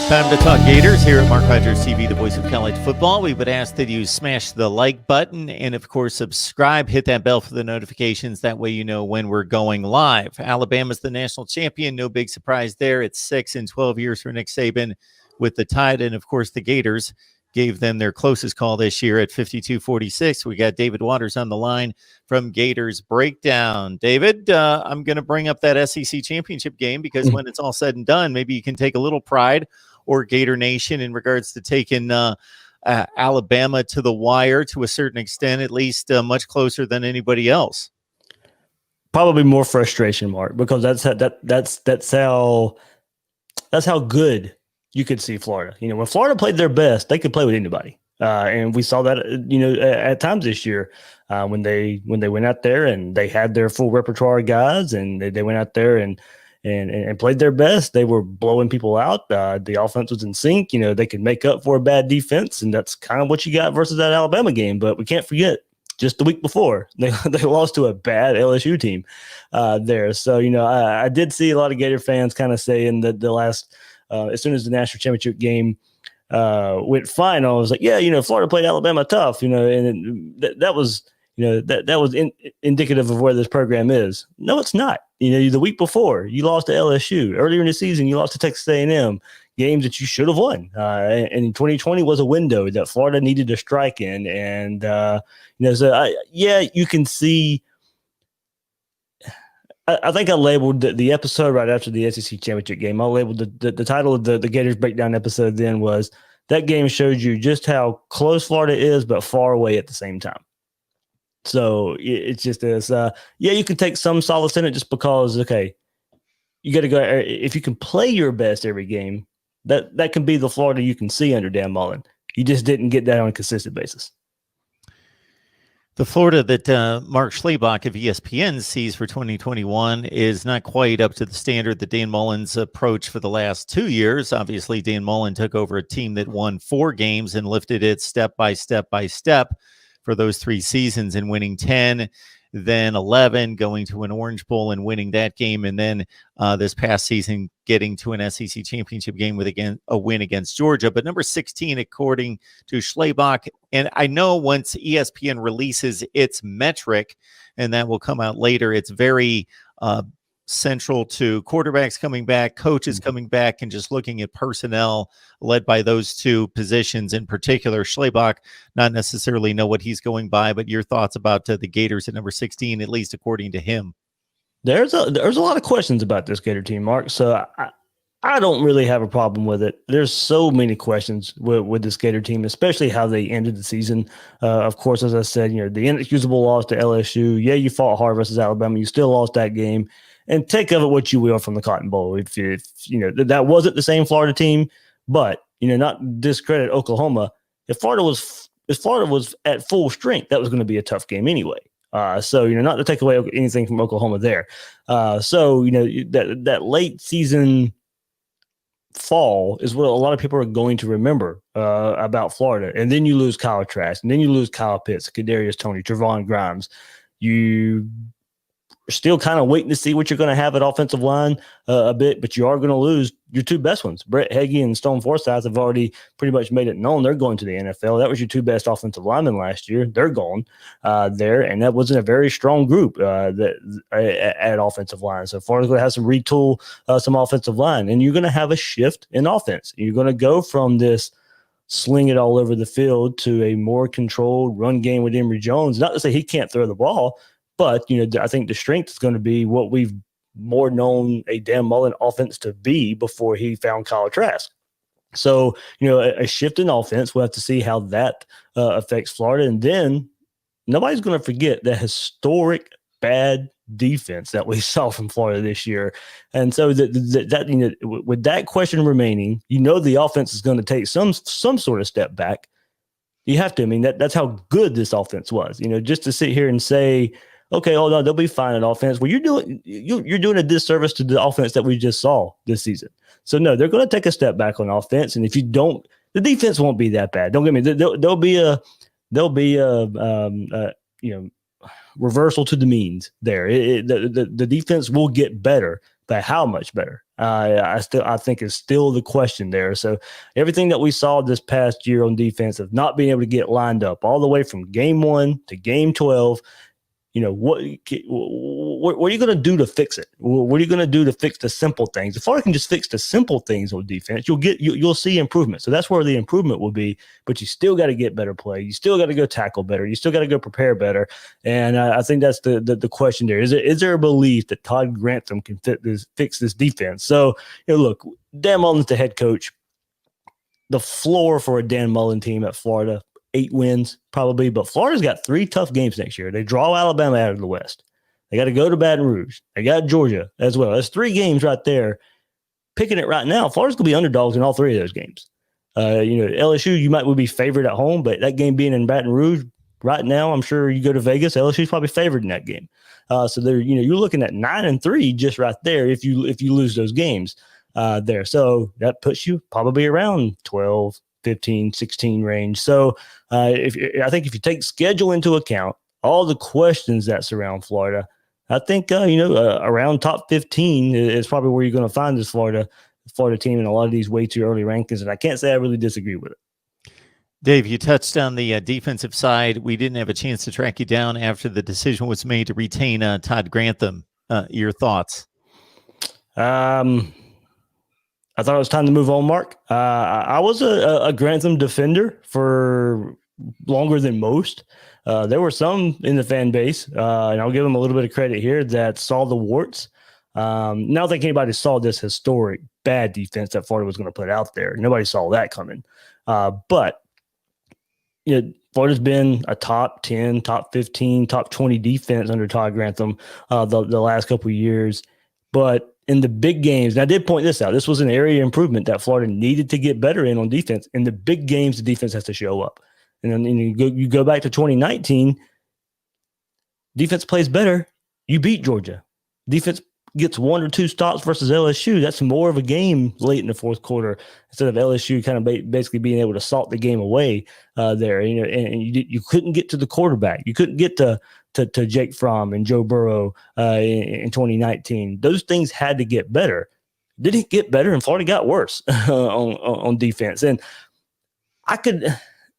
Time to talk Gators here at Mark Rogers TV, the voice of college football. We would ask that you smash the like button and, of course, subscribe. Hit that bell for the notifications. That way you know when we're going live. Alabama's the national champion. No big surprise there. It's 6 in 12 years for Nick Saban with the Tide. And, of course, the Gators gave them their closest call this year at 52-46. We got David Waters on the line from Gators Breakdown. David, I'm going to bring up that SEC championship game because when it's all said and done, maybe you can take a little pride, or Gator Nation, in regards to taking Alabama to the wire to a certain extent, at least much closer than anybody else. Probably more frustration, Mark, because that's how good you could see Florida. You know, when Florida played their best, they could play with anybody, and we saw that at times this year when they went out there and they had their full repertoire of guys, and they went out there and played their best. They were blowing people out. The offense was in sync. You know, they could make up for a bad defense, and that's kind of what you got versus that Alabama game. But we can't forget, just the week before, they lost to a bad LSU team there. So, I did see a lot of Gator fans kind of saying that the last, as soon as the national championship game went final, I was like, yeah, Florida played Alabama tough, and that was, that was indicative of where this program is. No, it's not. The week before, you lost to LSU. Earlier in the season, you lost to Texas A&M, games that you should have won. And 2020 was a window that Florida needed to strike in. And, you can see. I think I labeled the episode right after the SEC championship game. I labeled the title of the Gators Breakdown episode then was, that game showed you just how close Florida is, but far away at the same time. So it's just this, you can take some solace in it just because, okay, you got to go. If you can play your best every game, that can be the Florida you can see under Dan Mullen. You just didn't get that on a consistent basis. The Florida that Mark Schlabach of ESPN sees for 2021 is not quite up to the standard that Dan Mullen's approach for the last 2 years. Obviously, Dan Mullen took over a team that won 4 games and lifted it step by step by step for those 3 seasons, and winning 10, then 11, going to an Orange Bowl and winning that game, and then this past season getting to an SEC championship game with a win against Georgia. But number 16, according to Schlabach, and I know once ESPN releases its metric, and that will come out later, it's very central to quarterbacks coming back, coaches coming back, and just looking at personnel led by those 2 positions in particular. Schlabach, not necessarily know what he's going by, but your thoughts about the Gators at number 16, at least according to him. There's a lot of questions about this Gator team, Mark. So I don't really have a problem with it. There's so many questions with this Gator team, especially how they ended the season. Of course, as I said, the inexcusable loss to LSU. Yeah, you fought hard versus Alabama. You still lost that game. And take of it what you will from the Cotton Bowl. If that wasn't the same Florida team, but not discredit Oklahoma. If Florida was at full strength, that was going to be a tough game anyway. So not to take away anything from Oklahoma there. That late season fall is what a lot of people are going to remember about Florida. And then you lose Kyle Trask, and then you lose Kyle Pitts, Kadarius Toney, Trevon Grimes. You still kind of waiting to see what you're going to have at offensive line a bit, but you are going to lose your 2 best ones. Brett Heggie and Stone Forsythe have already pretty much made it known they're going to the NFL. That was your 2 best offensive linemen last year. They're gone there, and that wasn't a very strong group at offensive line. So Florida's going to have some retool some offensive line, and you're going to have a shift in offense. You're going to go from this sling it all over the field to a more controlled run game with Emory Jones. Not to say he can't throw the ball, but, I think the strength is going to be what we've more known a Dan Mullen offense to be before he found Kyle Trask. So, a shift in offense, we'll have to see how that affects Florida. And then nobody's going to forget that historic bad defense that we saw from Florida this year. And so that with that question remaining, the offense is going to take some sort of step back. You have to. I mean, that's how good this offense was. Just to sit here and say, okay, oh no, they'll be fine in offense. Well, you're doing a disservice to the offense that we just saw this season. So no, they're going to take a step back on offense, and if you don't, the defense won't be that bad. Don't get me. There'll be a reversal to the means there. The defense will get better, but how much better? I think is still the question there. So everything that we saw this past year on defense of not being able to get lined up all the way from game 1 to game 12, what are you going to do to fix it? What are you going to do to fix the simple things? If Florida can just fix the simple things on defense, you'll see improvement. So that's where the improvement will be. But you still got to get better play. You still got to go tackle better. You still got to go prepare better. And I think that's the question there. Is there a belief that Todd Grantham can fix this defense? So look, Dan Mullen's the head coach. The floor for a Dan Mullen team at Florida, 8 wins probably, but Florida's got 3 tough games next year. They draw Alabama out of the West. They got to go to Baton Rouge. They got Georgia as well. That's 3 games right there. Picking it right now, Florida's going to be underdogs in all 3 of those games. LSU, you would be favored at home, but that game being in Baton Rouge right now, I'm sure you go to Vegas, LSU's probably favored in that game. So they're, you're looking at 9-3 just right there if you lose those games there. So that puts you probably around 12, 15, 16 range. So I think if you take schedule into account, all the questions that surround Florida, I think around top 15 is probably where you're going to find this Florida team in a lot of these way too early rankings. And I can't say I really disagree with it. Dave, you touched on the defensive side. We didn't have a chance to track you down after the decision was made to retain Todd Grantham. Your thoughts? I thought it was time to move on, Mark. I was a Grantham defender for longer than most. There were some in the fan base, and I'll give them a little bit of credit here, that saw the warts. I don't think anybody saw this historic bad defense that Florida was going to put out there. Nobody saw that coming. But Florida's been a top 10, top 15, top 20 defense under Todd Grantham the last couple of years. But in the big games, and I did point this out, this was an area of improvement that Florida needed to get better in on defense. In the big games, the defense has to show up. And then you go back to 2019, defense plays better. You beat Georgia. Defense gets 1 or 2 stops versus LSU. That's more of a game late in the fourth quarter instead of LSU kind of basically being able to salt the game away there. And you couldn't get to the quarterback. You couldn't get to Jake Fromm and Joe Burrow in 2019. Those things had to get better. Didn't get better, and Florida got worse on defense. And I could,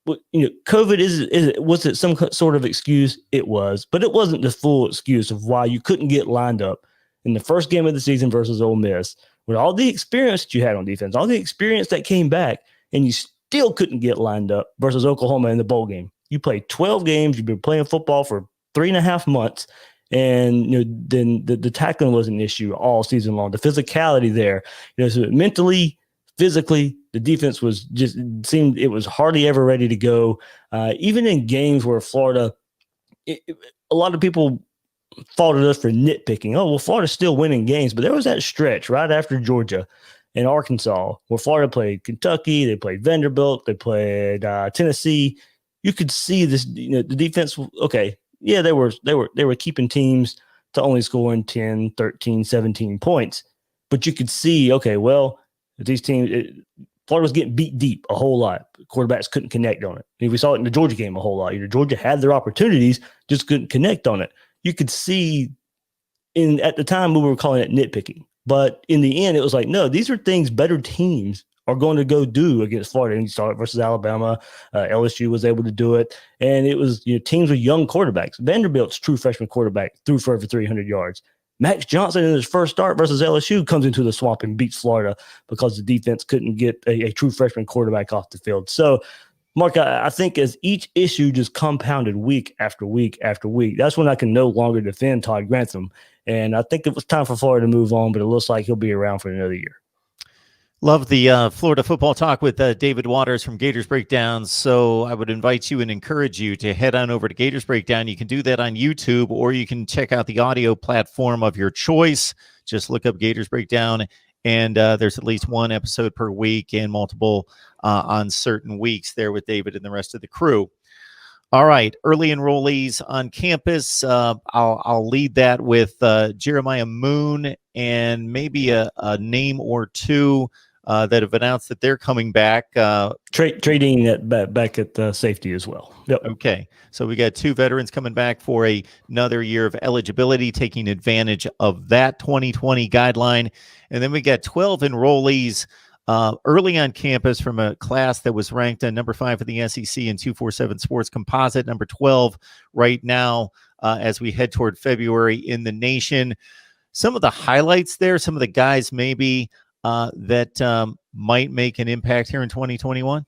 COVID was it some sort of excuse? It was, but it wasn't the full excuse of why you couldn't get lined up in the first game of the season versus Ole Miss with all the experience that you had on defense, all the experience that came back, and you still couldn't get lined up versus Oklahoma in the bowl game. You played 12 games. You've been playing football for 3.5 months. And then the tackling was an issue all season long. The physicality there, so mentally, physically, the defense was seemed it was hardly ever ready to go. Even in games where Florida, a lot of people faulted us for nitpicking. Oh, well, Florida's still winning games, but there was that stretch right after Georgia and Arkansas where Florida played Kentucky, they played Vanderbilt, they played Tennessee. You could see this, the defense. Okay. Yeah, they were keeping teams to only scoring 10, 13, 17 points. But you could see, okay, well, these teams, Florida was getting beat deep a whole lot. Quarterbacks couldn't connect on it. We saw it in the Georgia game a whole lot. Georgia had their opportunities, just couldn't connect on it. You could see at the time we were calling it nitpicking. But in the end, it was like, no, these are things better teams are going to go do against Florida. And you saw it versus Alabama. LSU was able to do it. And it was teams with young quarterbacks. Vanderbilt's true freshman quarterback threw for over 300 yards. Max Johnson in his first start versus LSU comes into the swamp and beats Florida because the defense couldn't get a true freshman quarterback off the field. So, Mark, I think as each issue just compounded week after week after week, that's when I can no longer defend Todd Grantham. And I think it was time for Florida to move on, but it looks like he'll be around for another year. Love the Florida football talk with David Waters from Gators Breakdown. So I would invite you and encourage you to head on over to Gators Breakdown. You can do that on YouTube, or you can check out the audio platform of your choice. Just look up Gators Breakdown, and there's at least one episode per week and multiple on certain weeks there with David and the rest of the crew. All right, early enrollees on campus. I'll lead that with Jeremiah Moon and maybe a name or two that have announced that they're coming back. Trading that back at safety as well. Yep. Okay, so we got 2 veterans coming back for another year of eligibility, taking advantage of that 2020 guideline. And then we got 12 enrollees early on campus from a class that was ranked number 5 for the SEC in 247 Sports Composite, number 12 right now as we head toward February in the nation. Some of the highlights there, some of the guys maybe that might make an impact here in 2021.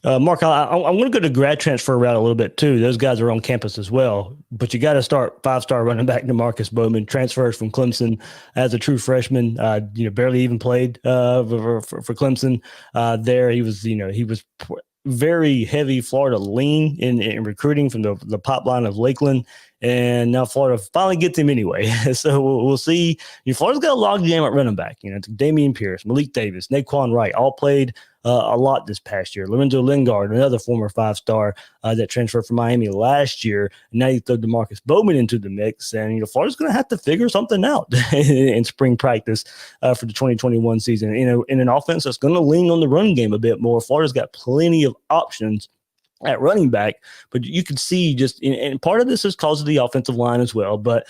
Mark, I'm going to go to grad transfer route a little bit too. Those guys are on campus as well, but you got to start 5-star running back Demarcus Bowman, transfers from Clemson as a true freshman. Barely even played for Clemson. There, he was very heavy Florida lean in recruiting from the pipeline of Lakeland. And now Florida finally gets him anyway. So we'll see. Florida's got a log jam at running back. Damian Pierce, Malik Davis, Naquan Wright all played a lot this past year. Lorenzo Lingard, another former 5-star that transferred from Miami last year. And now you throw Demarcus Bowman into the mix, and Florida's going to have to figure something out in spring practice for the 2021 season. In an offense that's going to lean on the run game a bit more. Florida's got plenty of options at running back, but you could see and part of this is because of the offensive line as well, but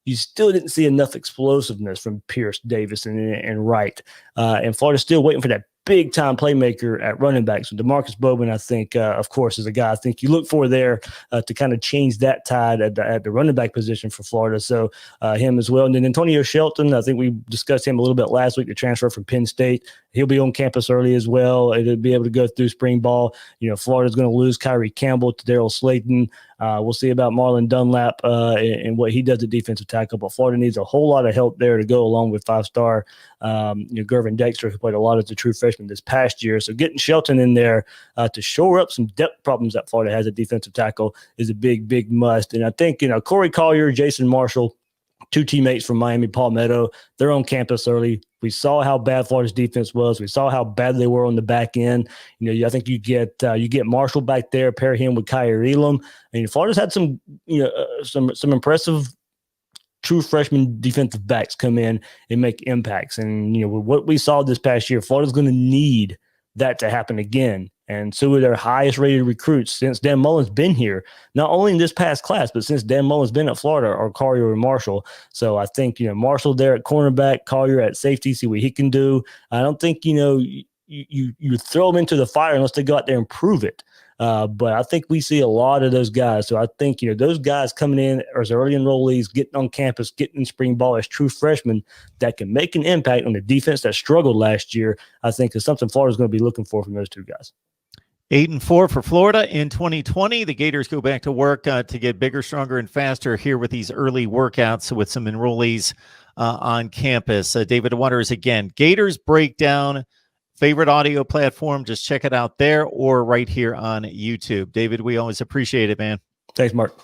you still didn't see enough explosiveness from Pierce, Davis, and Wright. And Florida's still waiting for that big-time playmaker at running back. So Demarcus Bowman, I think, of course, is a guy I think you look for there to kind of change that tide at the running back position for Florida. So him as well. And then Antonio Shelton, I think we discussed him a little bit last week, the transfer from Penn State. He'll be on campus early as well. It'll be able to go through spring ball. Florida's going to lose Kyrie Campbell to Daryl Slayton. We'll see about Marlon Dunlap and what he does at defensive tackle. But Florida needs a whole lot of help there to go along with 5-star Gervin Dexter, who played a lot as a true freshman this past year. So getting Shelton in there to shore up some depth problems that Florida has at defensive tackle is a big, big must. And I think, Corey Collier, Jason Marshall, 2 teammates from Miami, Palmetto, they're on campus early. We saw how bad Florida's defense was. We saw how bad they were on the back end. I think you get Marshall back there, pair him with Kyer Elam. Florida's had some impressive true freshman defensive backs come in and make impacts. And with what we saw this past year, Florida's going to need that to happen again. And so are their highest rated recruits since Dan Mullen's been here, not only in this past class, but since Dan Mullen's been at Florida, are Collier and Marshall. So I think, Marshall there at cornerback, Collier at safety, see what he can do. I don't think, you throw them into the fire unless they go out there and prove it. But I think we see a lot of those guys. So I think, those guys coming in as early enrollees, getting on campus, getting in spring ball as true freshmen that can make an impact on the defense that struggled last year, I think is something Florida's going to be looking for from those 2 guys. 8-4 for Florida in 2020. The Gators go back to work to get bigger, stronger, and faster here with these early workouts with some enrollees on campus. David Waters again. Gators Breakdown, favorite audio platform. Just check it out there or right here on YouTube. David, we always appreciate it, man. Thanks, Mark.